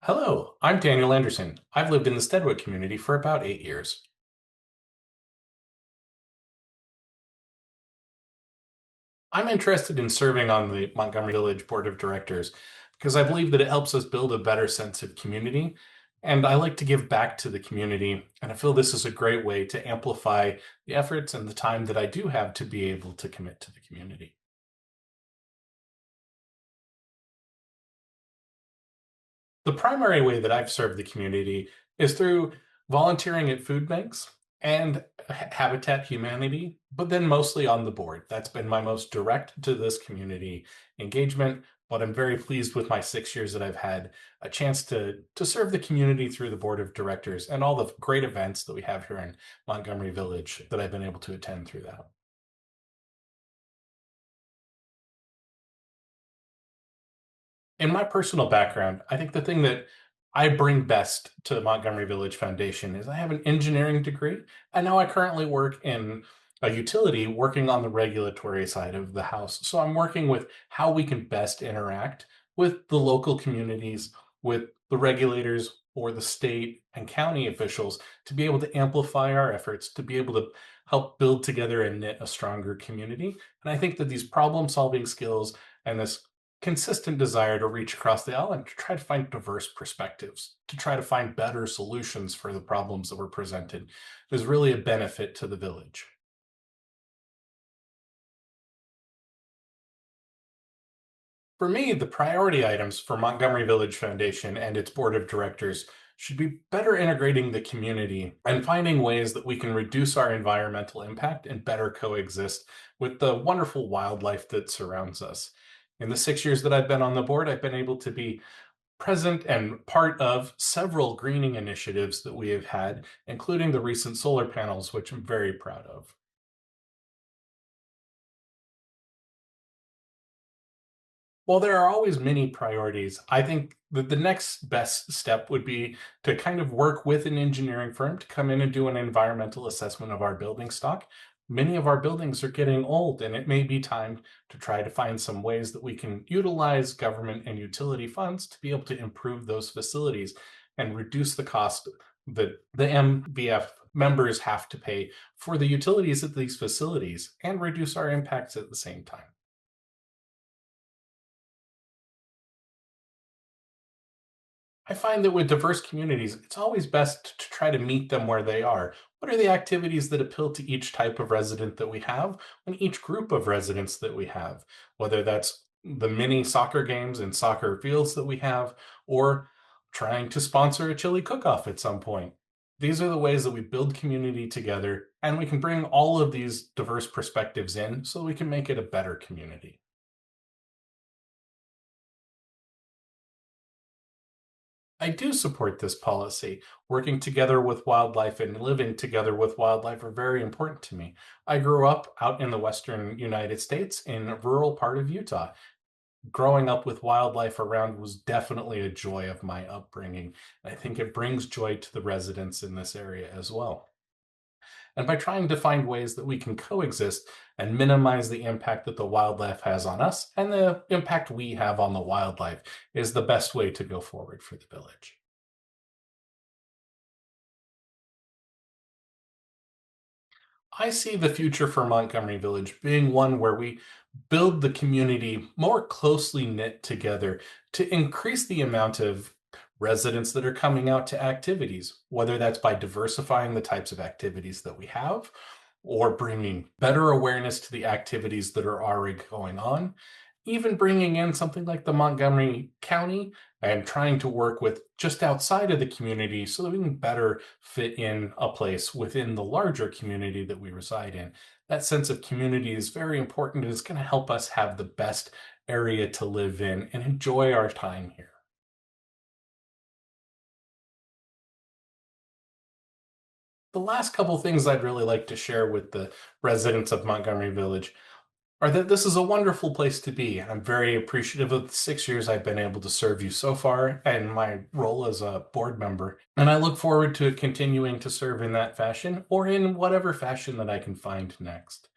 Hello, I'm Daniel Anderson. I've lived in the Steadwood community for about 8 years. I'm interested in serving on the Montgomery Village Board of Directors because I believe that it helps us build a better sense of community. And I like to give back to the community. And I feel this is a great way to amplify the efforts and the time that I do have to be able to commit to the community. The primary way that I've served the community is through volunteering at food banks and Habitat Humanity, but then mostly on the board. That's been my most direct to this community engagement. But I'm very pleased with my 6 years that I've had a chance to serve the community through the board of directors and all the great events that we have here in Montgomery Village that I've been able to attend through that. In my personal background, I think the thing that I bring best to the Montgomery Village Foundation is I have an engineering degree, and now I currently work in a utility working on the regulatory side of the house. So I'm working with how we can best interact with the local communities, with the regulators or the state and county officials to be able to amplify our efforts, to be able to help build together and knit a stronger community. And I think that these problem solving skills and this consistent desire to reach across the aisle and to try to find diverse perspectives, to try to find better solutions for the problems that were presented is really a benefit to the village. For me, the priority items for Montgomery Village Foundation and its board of directors should be better integrating the community and finding ways that we can reduce our environmental impact and better coexist with the wonderful wildlife that surrounds us. In the 6 years that I've been on the board, I've been able to be present and part of several greening initiatives that we have had, including the recent solar panels, which I'm very proud of. While there are always many priorities, I think that the next best step would be to kind of work with an engineering firm to come in and do an environmental assessment of our building stock. Many of our buildings are getting old, and it may be time to try to find some ways that we can utilize government and utility funds to be able to improve those facilities and reduce the cost that the MVF members have to pay for the utilities at these facilities and reduce our impacts at the same time. I find that with diverse communities, it's always best to try to meet them where they are. What are the activities that appeal to each type of resident that we have and each group of residents that we have? Whether that's the mini soccer games and soccer fields that we have, or trying to sponsor a chili cook off at some point. These are the ways that we build community together, and we can bring all of these diverse perspectives in so we can make it a better community. I do support this policy. Working together with wildlife and living together with wildlife are very important to me. I grew up out in the western United States in a rural part of Utah. Growing up with wildlife around was definitely a joy of my upbringing. I think it brings joy to the residents in this area as well. And by trying to find ways that we can coexist and minimize the impact that the wildlife has on us and the impact we have on the wildlife is the best way to go forward for the village. I see the future for Montgomery Village being one where we build the community more closely knit together to increase the amount of residents that are coming out to activities, whether that's by diversifying the types of activities that we have or bringing better awareness to the activities that are already going on, even bringing in something like the Montgomery County and trying to work with just outside of the community so that we can better fit in a place within the larger community that we reside in. That sense of community is very important. It's going to help us have the best area to live in and enjoy our time here. The last couple things I'd really like to share with the residents of Montgomery Village are that this is a wonderful place to be. I'm very appreciative of the 6 years I've been able to serve you so far and my role as a board member. And I look forward to continuing to serve in that fashion or in whatever fashion that I can find next.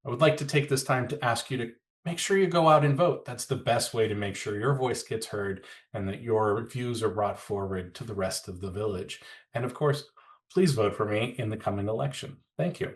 I would like to take this time to ask you to make sure you go out and vote. That's the best way to make sure your voice gets heard and that your views are brought forward to the rest of the village. And of course, please vote for me in the coming election. Thank you.